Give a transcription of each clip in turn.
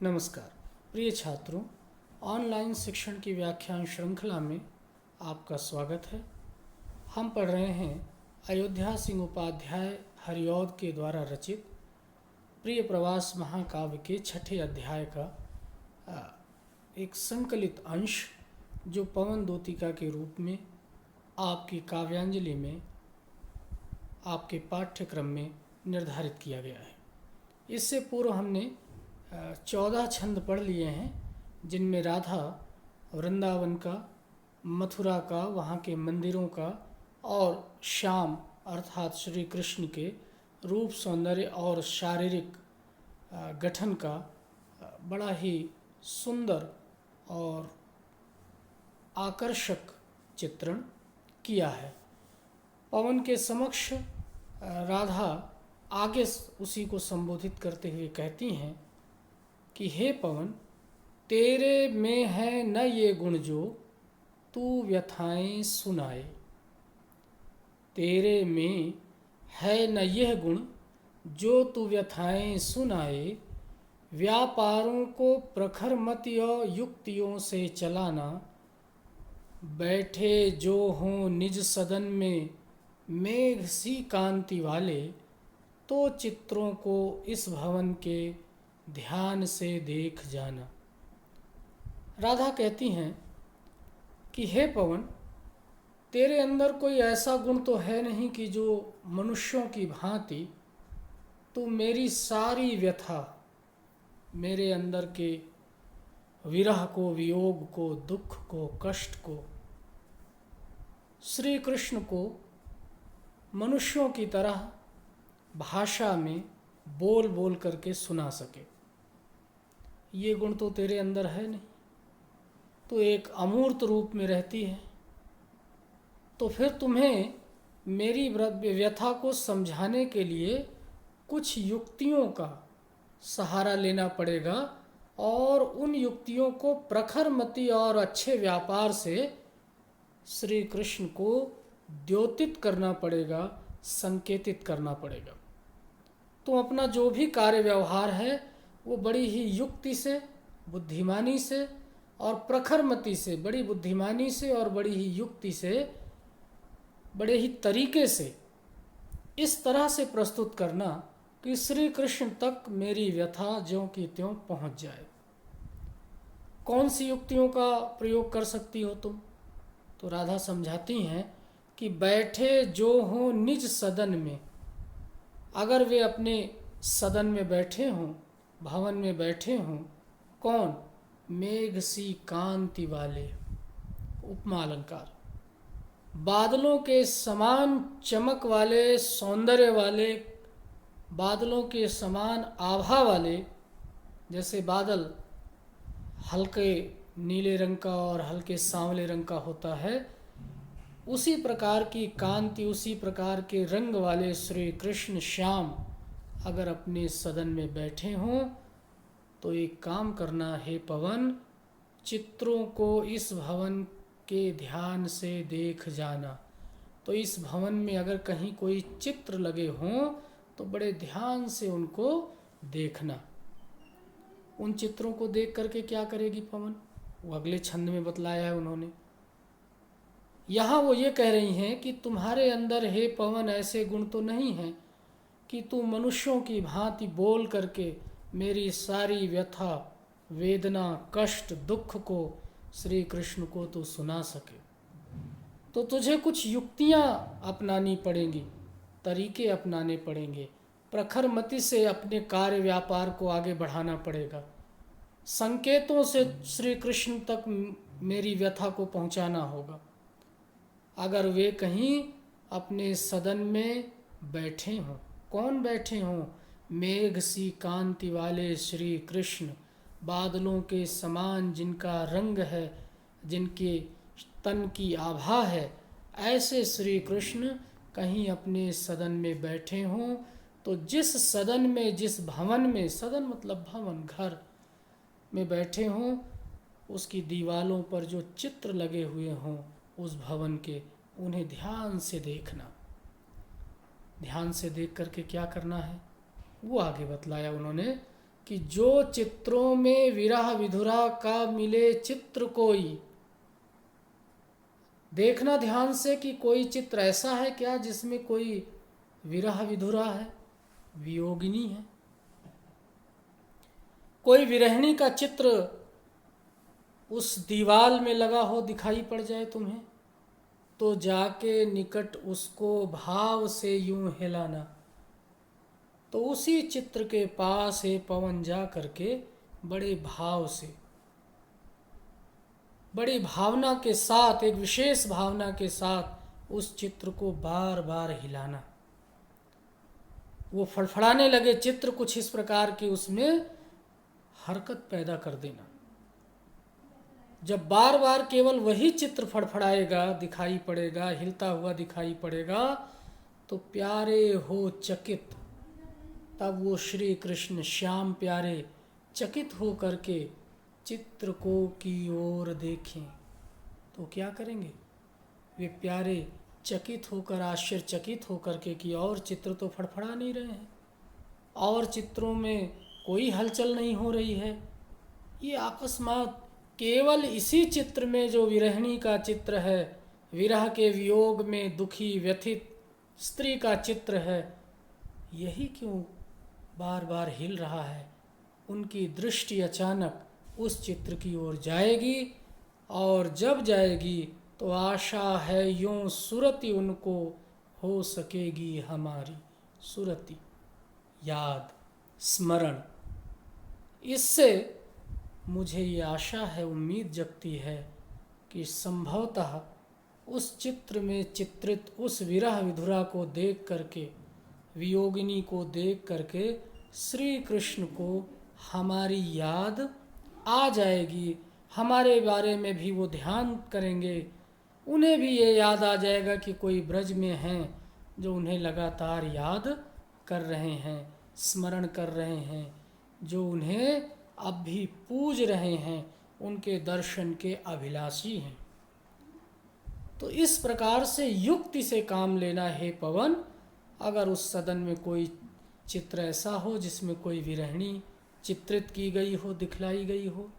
नमस्कार प्रिय छात्रों, ऑनलाइन शिक्षण की व्याख्यान श्रृंखला में आपका स्वागत है। हम पढ़ रहे हैं अयोध्या सिंह उपाध्याय हरिऔध के द्वारा रचित प्रिय प्रवास महाकाव्य के छठे अध्याय का एक संकलित अंश, जो पवन दूतिका के रूप में आपकी काव्यांजलि में आपके पाठ्यक्रम में निर्धारित किया गया है। इससे पूर्व हमने 14 छंद पढ़ लिए हैं, जिनमें राधा वृंदावन का, मथुरा का, वहाँ के मंदिरों का और श्याम अर्थात श्री कृष्ण के रूप, सौंदर्य और शारीरिक गठन का बड़ा ही सुंदर और आकर्षक चित्रण किया है। पवन के समक्ष राधा आगे उसी को संबोधित करते हुए कहती हैं कि हे पवन, तेरे में है न ये गुण जो तू व्यथाएं सुनाए। तेरे में है न यह गुण जो तू व्यथाएं सुनाए। व्यापारों को प्रखर मति और युक्तियों से चलाना। बैठे जो हों निज सदन में मेघ सी कांति वाले, तो चित्रों को इस भवन के ध्यान से देख जाना। राधा कहती हैं कि हे पवन, तेरे अंदर कोई ऐसा गुण तो है नहीं कि जो मनुष्यों की भांति तू मेरी सारी व्यथा, मेरे अंदर के विरह को, वियोग को, दुख को, कष्ट को, श्री कृष्ण को मनुष्यों की तरह भाषा में बोल बोल करके सुना सके। ये गुण तो तेरे अंदर है नहीं। तो एक अमूर्त रूप में रहती है, तो फिर तुम्हें मेरी व्यथा को समझाने के लिए कुछ युक्तियों का सहारा लेना पड़ेगा और उन युक्तियों को प्रखर मति और अच्छे व्यापार से श्री कृष्ण को द्योतित करना पड़ेगा, संकेतित करना पड़ेगा। तो अपना जो भी कार्य व्यवहार है वो बड़ी ही युक्ति से, बुद्धिमानी से और प्रखर मति से, बड़ी बुद्धिमानी से और बड़ी ही युक्ति से, बड़े ही तरीके से इस तरह से प्रस्तुत करना कि श्री कृष्ण तक मेरी व्यथा ज्यों की त्यों पहुंच जाए। कौन सी युक्तियों का प्रयोग कर सकती हो तुम? तो राधा समझाती हैं कि बैठे जो हों निज सदन में। अगर वे अपने सदन में बैठे हों, भवन में बैठे हों, कौन? मेघ सी कांति वाले, उपमा अलंकार, बादलों के समान चमक वाले, सौंदर्य वाले, बादलों के समान आभा वाले। जैसे बादल हल्के नीले रंग का और हल्के सांवले रंग का होता है, उसी प्रकार की कांति, उसी प्रकार के रंग वाले श्री कृष्ण श्याम अगर अपने सदन में बैठे हों, तो एक काम करना है पवन, चित्रों को इस भवन के ध्यान से देख जाना। तो इस भवन में अगर कहीं कोई चित्र लगे हों तो बड़े ध्यान से उनको देखना। उन चित्रों को देख करके क्या करेगी पवन? वो अगले छंद में बतलाया है उन्होंने। यहाँ वो ये कह रही हैं कि तुम्हारे अंदर हे पवन ऐसे गुण तो नहीं हैं कि तू मनुष्यों की भांति बोल करके मेरी सारी व्यथा, वेदना, कष्ट, दुख को श्री कृष्ण को तू सुना सके। तो तुझे कुछ युक्तियाँ अपनानी पड़ेंगी, तरीके अपनाने पड़ेंगे, प्रखर मति से अपने कार्य व्यापार को आगे बढ़ाना पड़ेगा, संकेतों से श्री कृष्ण तक मेरी व्यथा को पहुँचाना होगा। अगर वे कहीं अपने सदन में बैठे हों, कौन बैठे हों? मेघ सी कांति वाले श्री कृष्ण, बादलों के समान जिनका रंग है, जिनके तन की आभा है, ऐसे श्री कृष्ण कहीं अपने सदन में बैठे हों। तो जिस सदन में, जिस भवन में, सदन मतलब भवन, घर में बैठे हों, उसकी दीवालों पर जो चित्र लगे हुए हों उस भवन के, उन्हें ध्यान से देखना। ध्यान से देख करके क्या करना है वो आगे बतलाया उन्होंने कि जो चित्रों में विरह विधुरा का मिले चित्र कोई, देखना ध्यान से कि कोई चित्र ऐसा है क्या जिसमें कोई विरह विधुरा है, वियोगिनी है। कोई विरहिणी का चित्र उस दीवाल में लगा हो दिखाई पड़ जाए तुम्हें, तो जाके निकट उसको भाव से यूं हिलाना। तो उसी चित्र के पास हे पवन जा करके बड़े भाव से, बड़ी भावना के साथ, एक विशेष भावना के साथ उस चित्र को बार बार हिलाना। वो फड़फड़ाने लगे चित्र कुछ इस प्रकार की, उसमें हरकत पैदा कर देना। जब बार बार केवल वही चित्र फड़फड़ाएगा, दिखाई पड़ेगा, हिलता हुआ दिखाई पड़ेगा, तो प्यारे हो चकित, तब वो श्री कृष्ण श्याम प्यारे चकित हो करके चित्र को की ओर देखें। तो क्या करेंगे वे प्यारे? चकित होकर, आश्चर्यचकित होकर के कि और चित्र तो फड़फड़ा नहीं रहे हैं, और चित्रों में कोई हलचल नहीं हो रही है। ये अकस्मात केवल इसी चित्र में जो विरहिणी का चित्र है, विरह के वियोग में दुखी व्यथित स्त्री का चित्र है, यही क्यों बार बार हिल रहा है? उनकी दृष्टि अचानक उस चित्र की ओर जाएगी, और जब जाएगी तो आशा है यूं सुरति उनको हो सकेगी हमारी। सुरति याद, स्मरण। इससे मुझे ये आशा है, उम्मीद जगती है कि संभवतः उस चित्र में चित्रित उस विरह विधुरा को देख करके, वियोगिनी को देख करके श्री कृष्ण को हमारी याद आ जाएगी। हमारे बारे में भी वो ध्यान करेंगे, उन्हें भी ये याद आ जाएगा कि कोई ब्रज में हैं जो उन्हें लगातार याद कर रहे हैं, स्मरण कर रहे हैं, जो उन्हें अब भी पूज रहे हैं, उनके दर्शन के अभिलाषी हैं। तो इस प्रकार से युक्ति से काम लेना है पवन। अगर उस सदन में कोई चित्र ऐसा हो जिसमें कोई विरहिणी चित्रित की गई हो, दिखलाई गई हो,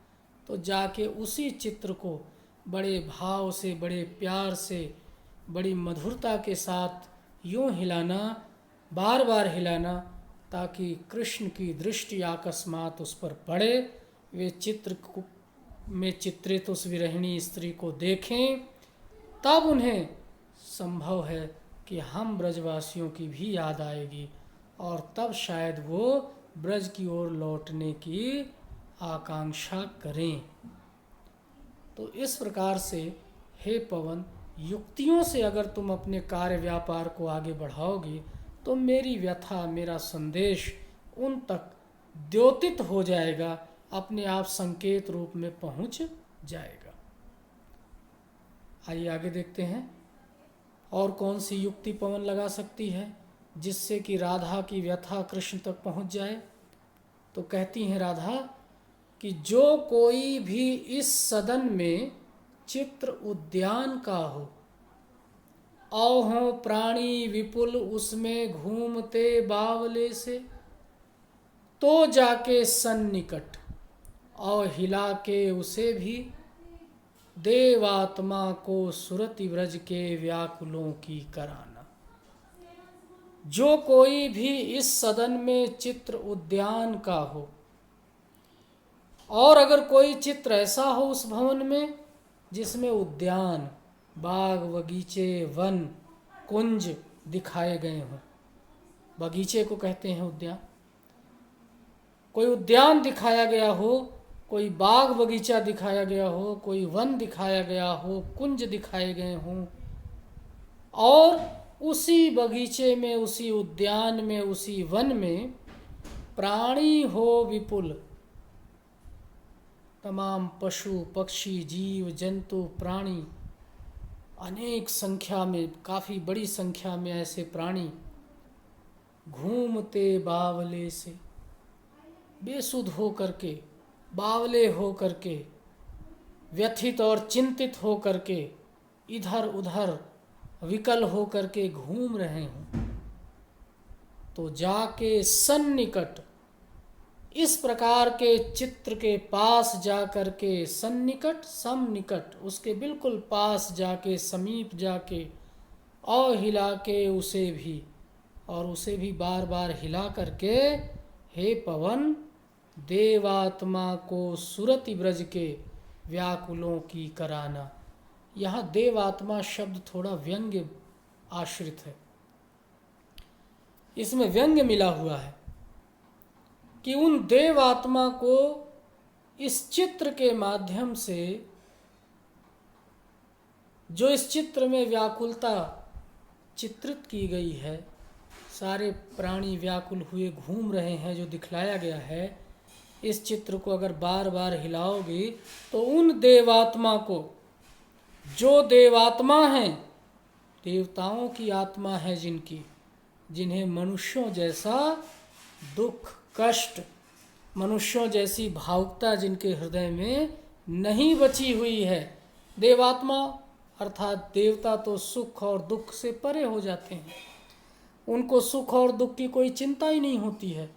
तो जाके उसी चित्र को बड़े भाव से, बड़े प्यार से, बड़ी मधुरता के साथ यूं हिलाना, बार बार हिलाना, ताकि कृष्ण की दृष्टि अकस्मात उस पर पड़े, वे चित्र में चित्रित उस विरहिणी स्त्री को देखें, तब उन्हें संभव है कि हम ब्रजवासियों की भी याद आएगी, और तब शायद वो ब्रज की ओर लौटने की आकांक्षा करें। तो इस प्रकार से हे पवन, युक्तियों से अगर तुम अपने कार्य व्यापार को आगे बढ़ाओगे, तो मेरी व्यथा, मेरा संदेश उन तक द्योतित हो जाएगा, अपने आप संकेत रूप में पहुंच जाएगा। आइए आगे देखते हैं और कौन सी युक्ति पवन लगा सकती है जिससे कि राधा की व्यथा कृष्ण तक पहुंच जाए। तो कहती हैं राधा कि जो कोई भी इस सदन में चित्र उद्यान का हो, औहों प्राणी विपुल उसमें घूमते बावले से, तो जाके सन्निकट और हिला के उसे भी, देवात्मा को सुरति व्रज के व्याकुलों की कराना। जो कोई भी इस सदन में चित्र उद्यान का हो, और अगर कोई चित्र ऐसा हो उस भवन में जिसमें उद्यान, बाग बगीचे, वन, कुंज दिखाए गए हों, बगीचे को कहते हैं उद्यान, कोई उद्यान दिखाया गया हो, कोई बाग बगीचा दिखाया गया हो, कोई वन दिखाया गया हो, कुंज दिखाए गए हों, और उसी बगीचे में, उसी उद्यान में, उसी वन में प्राणी हो विपुल, तमाम पशु पक्षी जीव जंतु प्राणी, अनेक संख्या में, काफ़ी बड़ी संख्या में ऐसे प्राणी घूमते बावले से, बेसुध हो करके, बावले हो करके, व्यथित और चिंतित हो करके, इधर उधर विकल हो करके घूम रहे हों, तो जाके सन्निकट इस प्रकार के चित्र के पास जाकर के सन्निकट समनिकट उसके बिल्कुल पास जाके समीप जाके और हिला के उसे भी बार बार हिला करके, हे पवन, देवात्मा को सुरति ब्रज के व्याकुलों की कराना। यहाँ देवात्मा शब्द थोड़ा व्यंग्य आश्रित है, इसमें व्यंग्य मिला हुआ है कि उन देवात्मा को इस चित्र के माध्यम से, जो इस चित्र में व्याकुलता चित्रित की गई है, सारे प्राणी व्याकुल हुए घूम रहे हैं जो दिखलाया गया है, इस चित्र को अगर बार बार हिलाओगे तो उन देवात्मा को, जो देवात्मा हैं, देवताओं की आत्मा है जिन्हें मनुष्यों जैसा दुख कष्ट, मनुष्यों जैसी भावुकता जिनके हृदय में नहीं बची हुई है। देवात्मा अर्थात देवता तो सुख और दुख से परे हो जाते हैं, उनको सुख और दुख की कोई चिंता ही नहीं होती है।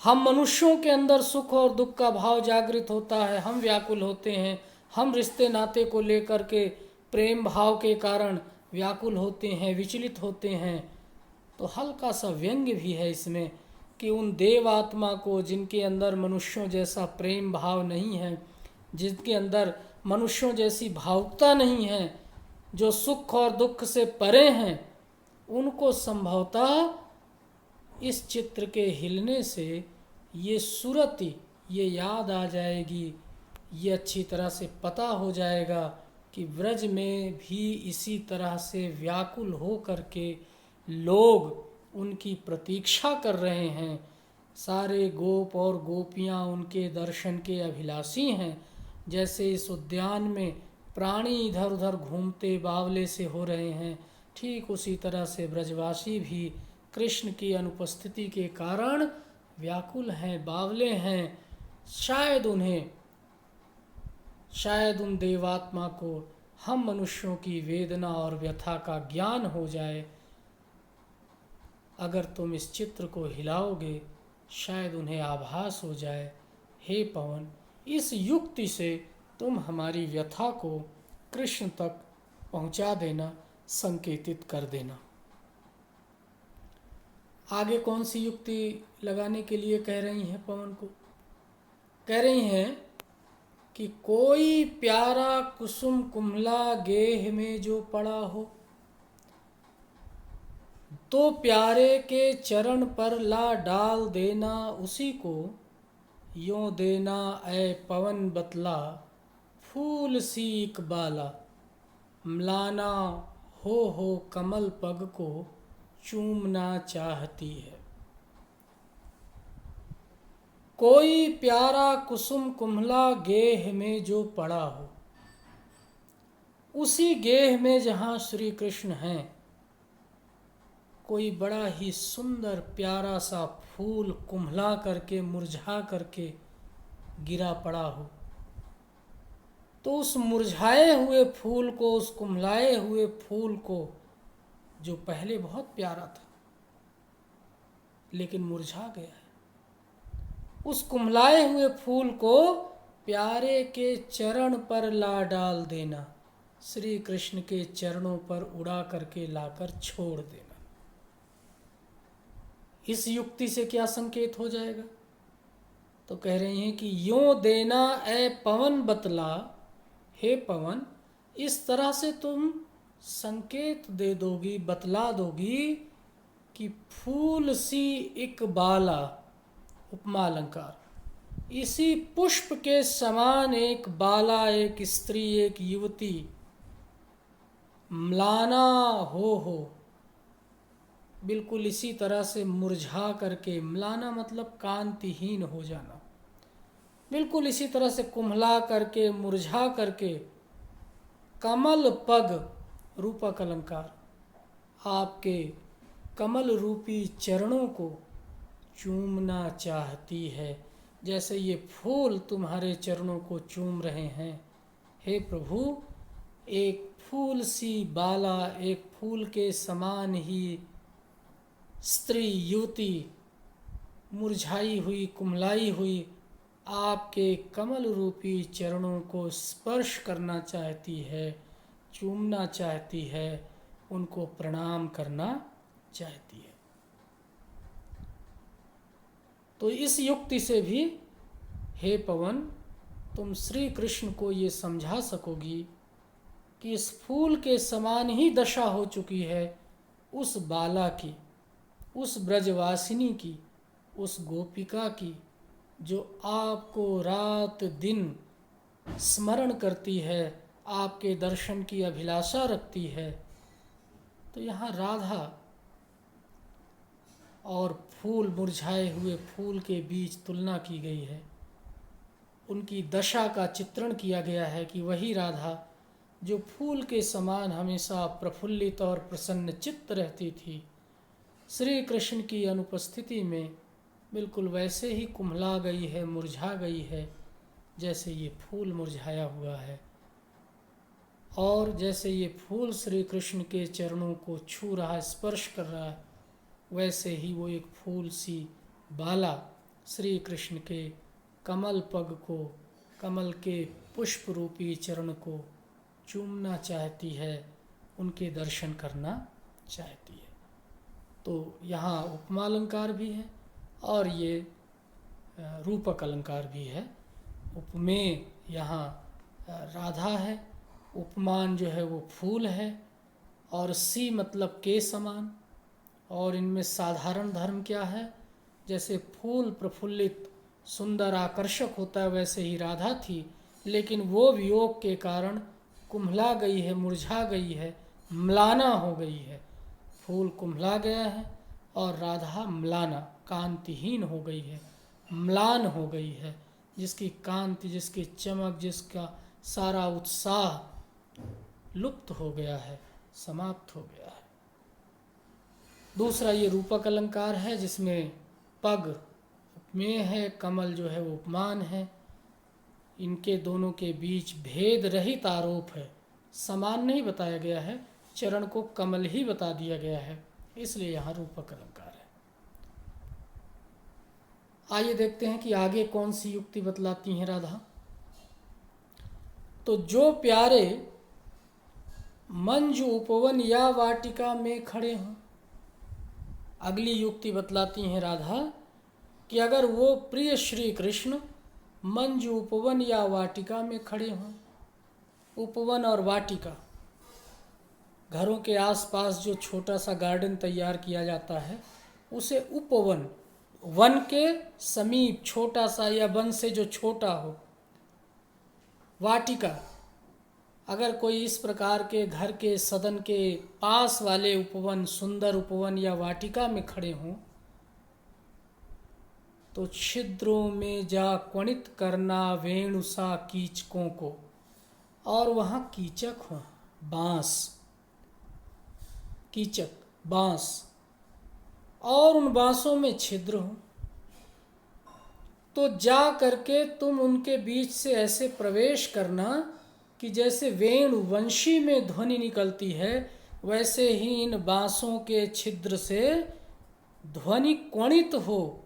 हम मनुष्यों के अंदर सुख और दुख का भाव जागृत होता है, हम व्याकुल होते हैं, हम रिश्ते नाते को लेकर के प्रेम भाव के कारण व्याकुल होते हैं, विचलित होते हैं। तो हल्का सा व्यंग्य भी है इसमें कि उन देवात्मा को, जिनके अंदर मनुष्यों जैसा प्रेम भाव नहीं है, जिनके अंदर मनुष्यों जैसी भावुकता नहीं है, जो सुख और दुख से परे हैं, उनको संभवतः इस चित्र के हिलने से ये सुरति, ये याद आ जाएगी, ये अच्छी तरह से पता हो जाएगा कि ब्रज में भी इसी तरह से व्याकुल हो करके लोग उनकी प्रतीक्षा कर रहे हैं। सारे गोप और गोपियाँ उनके दर्शन के अभिलाषी हैं। जैसे इस उद्यान में प्राणी इधर उधर घूमते बावले से हो रहे हैं, ठीक उसी तरह से ब्रजवासी भी कृष्ण की अनुपस्थिति के कारण व्याकुल हैं, बावले हैं। शायद उन देवात्मा को हम मनुष्यों की वेदना और व्यथा का ज्ञान हो जाए। अगर तुम इस चित्र को हिलाओगे शायद उन्हें आभास हो जाए। हे पवन, इस युक्ति से तुम हमारी व्यथा को कृष्ण तक पहुंचा देना, संकेतित कर देना। आगे कौन सी युक्ति लगाने के लिए कह रही हैं पवन को? कह रही हैं कि कोई प्यारा कुसुम कुम्हला गेह में जो पड़ा हो, तो प्यारे के चरण पर ला डाल देना उसी को, यों देना ऐ पवन बतला, फूल सी इकबाला, म्लाना हो कमल पग को चूमना चाहती है। कोई प्यारा कुसुम कुम्हला गेह में जो पड़ा हो, उसी गेह में जहाँ श्री कृष्ण हैं, कोई बड़ा ही सुंदर प्यारा सा फूल कुम्हला करके, मुरझा करके गिरा पड़ा हो, तो उस मुरझाए हुए फूल को, उस कुम्हलाए हुए फूल को, जो पहले बहुत प्यारा था लेकिन मुरझा गया है, उस कुम्हलाए हुए फूल को प्यारे के चरण पर ला डाल देना, श्री कृष्ण के चरणों पर उड़ा करके लाकर छोड़ देना। इस युक्ति से क्या संकेत हो जाएगा? तो कह रहे हैं कि यों देना ऐ पवन बतला, हे पवन, इस तरह से तुम संकेत दे दोगी, बतला दोगी कि फूल सी इकबाला, उपमा अलंकार, इसी पुष्प के समान एक बाला, एक स्त्री, एक युवती म्लाना हो, बिल्कुल इसी तरह से मुरझा करके, म्लाना मतलब कांतिहीन हो जाना, बिल्कुल इसी तरह से कुम्हला करके, मुरझा करके, कमल पग, रूपक अलंकार, आपके कमल रूपी चरणों को चूमना चाहती है, जैसे ये फूल तुम्हारे चरणों को चूम रहे हैं। हे प्रभु, एक फूल सी बाला, एक फूल के समान ही स्त्री, युवती मुरझाई हुई, कुम्हलाई हुई आपके कमल रूपी चरणों को स्पर्श करना चाहती है, चूमना चाहती है, उनको प्रणाम करना चाहती है। तो इस युक्ति से भी हे पवन, तुम श्री कृष्ण को ये समझा सकोगी कि इस फूल के समान ही दशा हो चुकी है उस बाला की, उस ब्रजवासिनी की, उस गोपिका की, जो आपको रात दिन स्मरण करती है, आपके दर्शन की अभिलाषा रखती है। तो यहाँ राधा और फूल, मुरझाए हुए फूल के बीच तुलना की गई है। उनकी दशा का चित्रण किया गया है कि वही राधा जो फूल के समान हमेशा प्रफुल्लित और प्रसन्न चित्त रहती थी, श्री कृष्ण की अनुपस्थिति में बिल्कुल वैसे ही कुम्हला गई है, मुरझा गई है, जैसे ये फूल मुरझाया हुआ है। और जैसे ये फूल श्री कृष्ण के चरणों को छू रहा है, स्पर्श कर रहा है, वैसे ही वो एक फूल सी बाला श्री कृष्ण के कमल पग को, कमल के पुष्प रूपी चरण को चूमना चाहती है, उनके दर्शन करना चाहती है। तो यहाँ उपमा अलंकार भी है और ये रूपक अलंकार भी है। उपमेय यहाँ राधा है, उपमान जो है वो फूल है, और सी मतलब के समान। और इनमें साधारण धर्म क्या है, जैसे फूल प्रफुल्लित सुंदर आकर्षक होता है वैसे ही राधा थी, लेकिन वो वियोग के कारण कुम्हला गई है, मुरझा गई है, म्लाना हो गई है। फूल कुम्हला गया है और राधा म्लाना, कांतिहीन हो गई है, म्लान हो गई है, जिसकी कांति, जिसकी चमक, जिसका सारा उत्साह लुप्त हो गया है, समाप्त हो गया है। दूसरा ये रूपक अलंकार है जिसमें पग उपमेय है, कमल जो है वो उपमान है। इनके दोनों के बीच भेद रहित आरोप है, समान नहीं बताया गया है, चरण को कमल ही बता दिया गया है, इसलिए यहाँ रूपक अलंकार है। आइए देखते हैं कि आगे कौन सी युक्ति बतलाती हैं राधा। तो जो प्यारे मंजू उपवन या वाटिका में खड़े हों, अगली युक्ति बतलाती हैं राधा कि अगर वो प्रिय श्री कृष्ण मंजू उपवन या वाटिका में खड़े हों। उपवन और वाटिका, घरों के आसपास जो छोटा सा गार्डन तैयार किया जाता है उसे उपवन, वन के समीप छोटा सा या वन से जो छोटा हो। वाटिका, अगर कोई इस प्रकार के घर के सदन के पास वाले उपवन, सुंदर उपवन या वाटिका में खड़े हों, तो छिद्रों में जा क्वणित करना वेणुसा कीचकों को, और वहाँ कीचक हो, बांस, कीचक बांस, और उन बांसों में छिद्र हो, तो जा करके तुम उनके बीच से ऐसे प्रवेश करना कि जैसे वेणु वंशी में ध्वनि निकलती है, वैसे ही इन बांसों के छिद्र से ध्वनि क्वणित हो,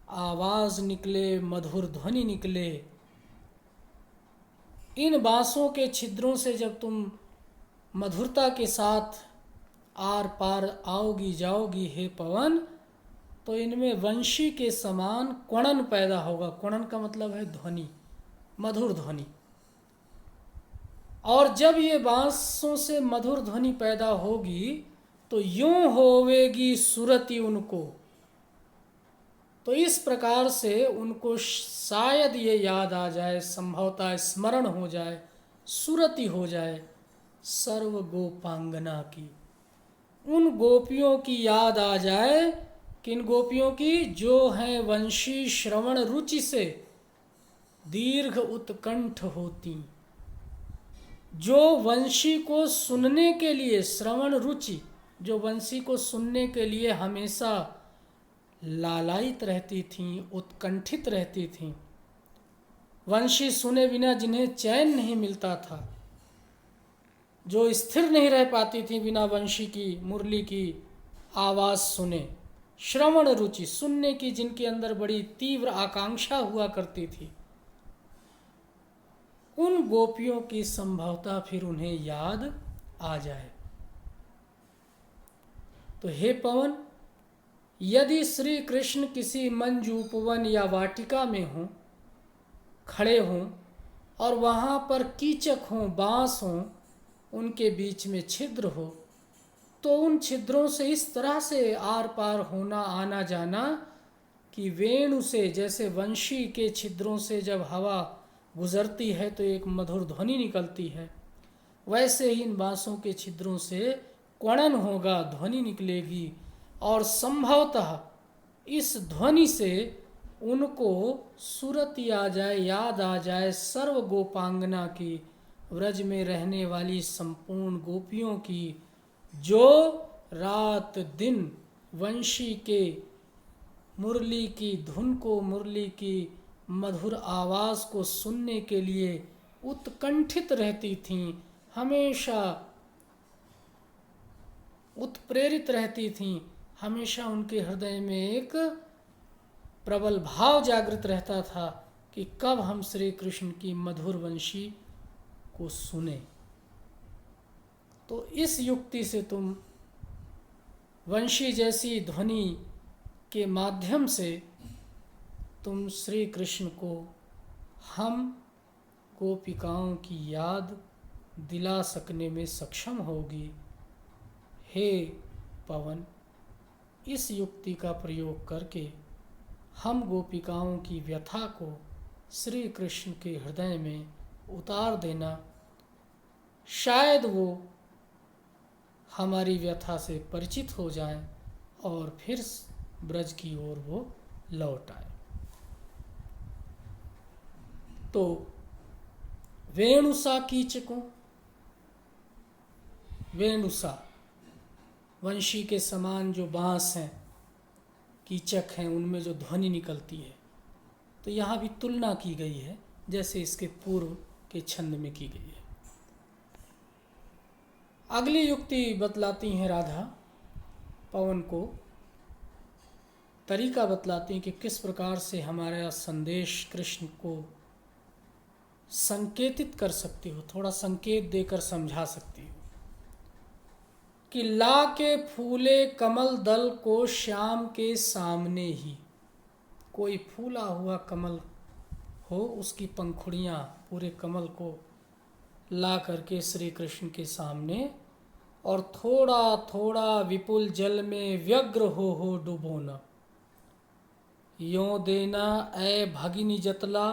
आवाज निकले, मधुर ध्वनि निकले। इन बांसों के छिद्रों से जब तुम मधुरता के साथ आर पार आओगी जाओगी हे पवन, तो इनमें वंशी के समान क्वणन पैदा होगा। क्वणन का मतलब है ध्वनि, मधुर ध्वनि। और जब ये बांसों से मधुर ध्वनि पैदा होगी तो यूं होवेगी सुरति उनको। तो इस प्रकार से उनको शायद ये याद आ जाए, संभवतः स्मरण हो जाए, सुरति हो जाए सर्व गोपांगना की, उन गोपियों की याद आ जाए। किन गोपियों की? जो हैं वंशी श्रवण रुचि से दीर्घ उत्कंठ होती, जो वंशी को सुनने के लिए, श्रवण रुचि, जो वंशी को सुनने के लिए हमेशा लालायित रहती थीं, उत्कंठित रहती थीं। वंशी सुने बिना जिन्हें चैन नहीं मिलता था, जो स्थिर नहीं रह पाती थी बिना वंशी की, मुरली की आवाज़ सुने, श्रवण रुचि, सुनने की जिनके अंदर बड़ी तीव्र आकांक्षा हुआ करती थी, उन गोपियों की संभवतः फिर उन्हें याद आ जाए। तो हे पवन, यदि श्री कृष्ण किसी मंजू उपवन या वाटिका में हों, खड़े हों, और वहाँ पर कीचक हों, बाँस हों, उनके बीच में छिद्र हो, तो उन छिद्रों से इस तरह से आर पार होना, आना जाना, कि वेणु से, जैसे वंशी के छिद्रों से जब हवा गुजरती है तो एक मधुर ध्वनि निकलती है, वैसे ही इन बाँसों के छिद्रों से क्वणन होगा, ध्वनि निकलेगी, और संभवतः इस ध्वनि से उनको सूरत आ जाए, याद आ जाए सर्व गोपांगना की, व्रज में रहने वाली संपूर्ण गोपियों की, जो रात दिन वंशी के मुरली की धुन को, मुरली की मधुर आवाज़ को सुनने के लिए उत्कंठित रहती थीं, हमेशा उत्प्रेरित रहती थीं, हमेशा उनके हृदय में एक प्रबल भाव जागृत रहता था कि कब हम श्री कृष्ण की मधुर वंशी को सुने। तो इस युक्ति से तुम वंशी जैसी ध्वनि के माध्यम से तुम श्री कृष्ण को हम गोपिकाओं की याद दिला सकने में सक्षम होगी। हे पवन, इस युक्ति का प्रयोग करके हम गोपिकाओं की व्यथा को श्री कृष्ण के हृदय में उतार देना, शायद वो हमारी व्यथा से परिचित हो जाएं और फिर ब्रज की ओर वो लौट आए। तो वेणुसा कीचकों, वेणुसा वंशी के समान जो बाँस हैं, कीचक हैं, उनमें जो ध्वनि निकलती है, तो यहाँ भी तुलना की गई है जैसे इसके पूर्व के छंद में की गई है। अगली युक्ति बतलाती हैं राधा, पवन को तरीका बतलाती हैं कि किस प्रकार से हमारा संदेश कृष्ण को संकेतित कर सकती हो, थोड़ा संकेत देकर समझा सकती हो। कि ला के फूले कमल दल को श्याम के सामने ही, कोई फूला हुआ कमल हो, उसकी पंखुड़ियाँ पूरे कमल को ला करके श्री कृष्ण के सामने, और थोड़ा थोड़ा विपुल जल में व्यग्र हो डुबोना, यों देना ऐ भगिनी जतला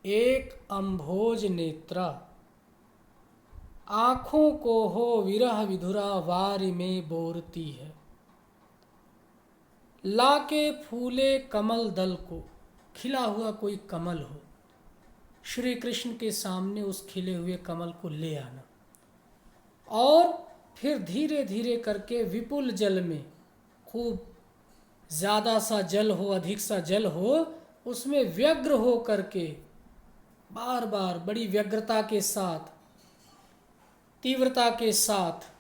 एक अम्भोज नेत्रा, आँखों को हो विरह विधुरा वारि में बोरती है। लाके फूले कमल दल को, खिला हुआ कोई कमल हो, श्री कृष्ण के सामने उस खिले हुए कमल को ले आना, और फिर धीरे धीरे करके विपुल जल में, खूब ज़्यादा सा जल हो, अधिक सा जल हो, उसमें व्यग्र हो करके बार बार बड़ी व्यग्रता के साथ, तीव्रता के साथ,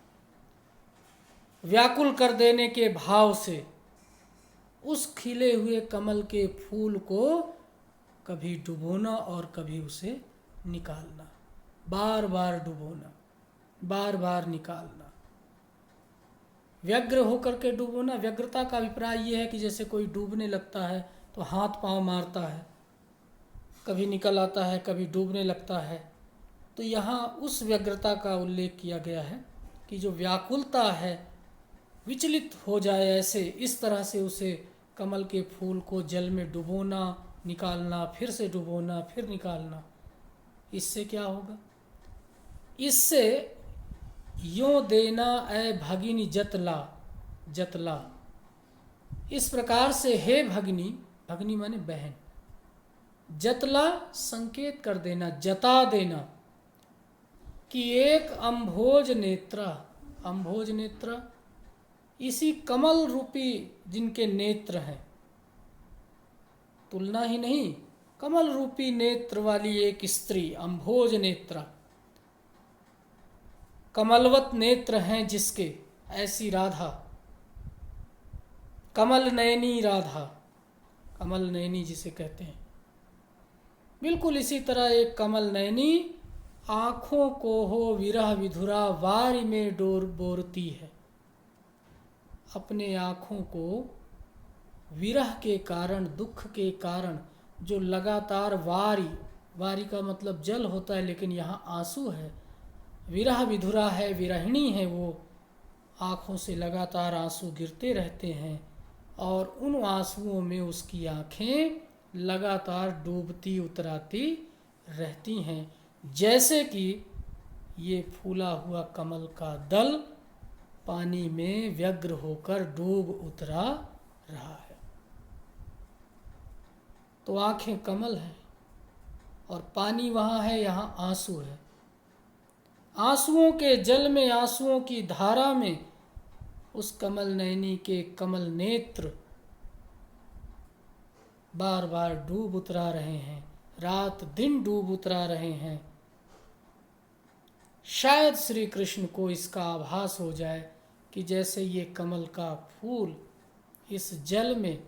व्याकुल कर देने के भाव से उस खिले हुए कमल के फूल को कभी डुबोना और कभी उसे निकालना, बार बार डुबोना, बार बार निकालना, व्यग्र होकर के डुबोना। व्यग्रता का अभिप्राय ये है कि जैसे कोई डूबने लगता है तो हाथ पांव मारता है, कभी निकल आता है, कभी डूबने लगता है। तो यहाँ उस व्यग्रता का उल्लेख किया गया है कि जो व्याकुलता है, विचलित हो जाए ऐसे, इस तरह से उसे कमल के फूल को जल में डुबोना, निकालना, फिर से डुबोना, फिर निकालना। इससे क्या होगा? इससे यों देना ऐ भगिनी जतला, जतला, इस प्रकार से हे भगिनी, भगिनी माने बहन, जतला संकेत कर देना, जता देना कि एक अम्भोज नेत्रा, अम्भोज नेत्रा इसी कमल रूपी जिनके नेत्र हैं, तुलना ही नहीं, कमल रूपी नेत्र वाली एक स्त्री, अम्भोज नेत्रा, कमलवत नेत्र हैं जिसके, ऐसी राधा कमल नयनी राधा, कमल नयनी जिसे कहते हैं, बिल्कुल इसी तरह एक कमल नयनी आँखों को हो विरह विधुरा वारी में डोर बोरती है। अपने आँखों को विरह के कारण, दुख के कारण जो लगातार वारी, वारी का मतलब जल होता है लेकिन यहाँ आंसू है, विरह विधुरा है, विरहिणी है, वो आँखों से लगातार आंसू गिरते रहते हैं और उन आंसुओं में उसकी आँखें लगातार डूबती उतराती रहती हैं, जैसे कि ये फूला हुआ कमल का दल पानी में व्यग्र होकर डूब उतरा रहा है। तो आँखें कमल है और पानी वहाँ है, यहाँ आंसू है। आंसुओं के जल में, आंसुओं की धारा में उस कमल नयनी के कमल नेत्र बार बार डूब उतरा रहे हैं, रात दिन डूब उतरा रहे हैं। शायद श्री कृष्ण को इसका आभास हो जाए कि जैसे ये कमल का फूल इस जल में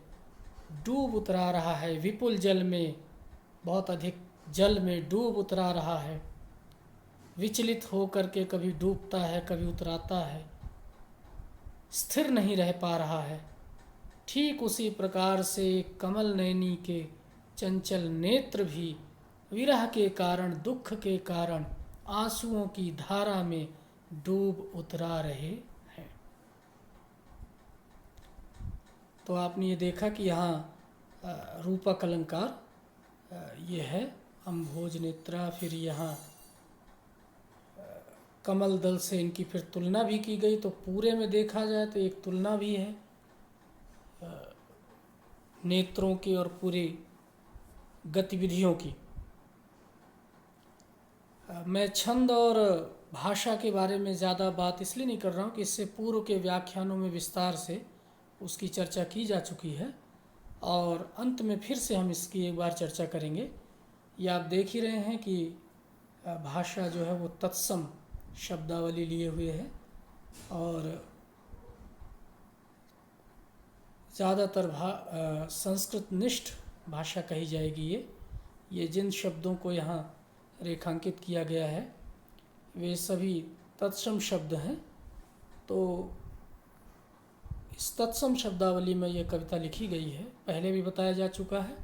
डूब उतरा रहा है, विपुल जल में, बहुत अधिक जल में डूब उतरा रहा है, विचलित होकर के कभी डूबता है कभी उतराता है, स्थिर नहीं रह पा रहा है। ठीक उसी प्रकार से कमल नयनी के चंचल नेत्र भी विरह के कारण, दुख के कारण आंसुओं की धारा में डूब उतरा रहे हैं। तो आपने ये देखा कि यहाँ रूपक अलंकार ये है अम्भोज नेत्रा, फिर यहाँ कमल दल से इनकी फिर तुलना भी की गई। तो पूरे में देखा जाए तो एक तुलना भी है नेत्रों की और पूरी गतिविधियों की। मैं छंद और भाषा के बारे में ज़्यादा बात इसलिए नहीं कर रहा हूँ कि इससे पूर्व के व्याख्यानों में विस्तार से उसकी चर्चा की जा चुकी है और अंत में फिर से हम इसकी एक बार चर्चा करेंगे। ये आप देख ही रहे हैं कि भाषा जो है वो तत्सम शब्दावली लिए हुए है और ज़्यादातर संस्कृत निष्ठ भाषा कही जाएगी। ये जिन शब्दों को यहाँ रेखांकित किया गया है वे सभी तत्सम शब्द हैं। तो इस तत्सम शब्दावली में ये कविता लिखी गई है, पहले भी बताया जा चुका है।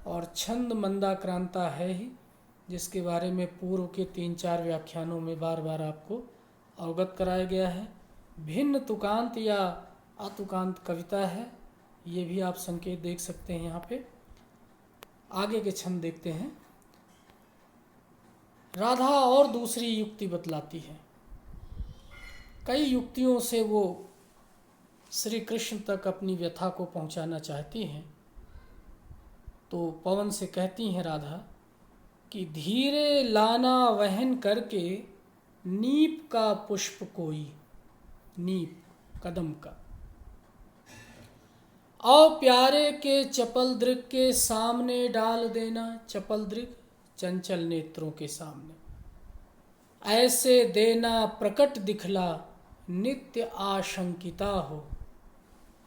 और छंद मंदाक्रांता है ही, जिसके बारे में पूर्व के 3-4 व्याख्यानों में बार बार आपको अवगत कराया गया है। भिन्न तुकांत या अतुकांत कविता है, ये भी आप संकेत देख सकते हैं यहाँ पे। आगे के छंद देखते हैं। राधा और दूसरी युक्ति बतलाती है, कई युक्तियों से वो श्री कृष्ण तक अपनी व्यथा को पहुंचाना चाहती हैं। तो पवन से कहती हैं राधा कि धीरे लाना वहन करके नीप का पुष्प कोई, नीप कदम का, औ प्यारे के चपल दृग के सामने डाल देना, चपल दृग चंचल नेत्रों के सामने, ऐसे देना प्रकट दिखला नित्य आशंकिता हो,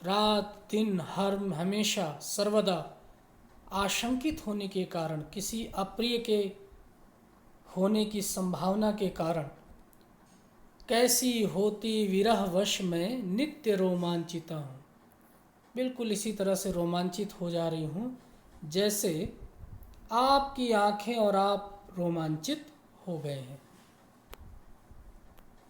रात दिन हर हमेशा सर्वदा आशंकित होने के कारण, किसी अप्रिय के होने की संभावना के कारण, कैसी होती विरह वश में नित्य रोमांचिता हूँ, बिल्कुल इसी तरह से रोमांचित हो जा रही हूँ जैसे आपकी आँखें और आप रोमांचित हो गए हैं।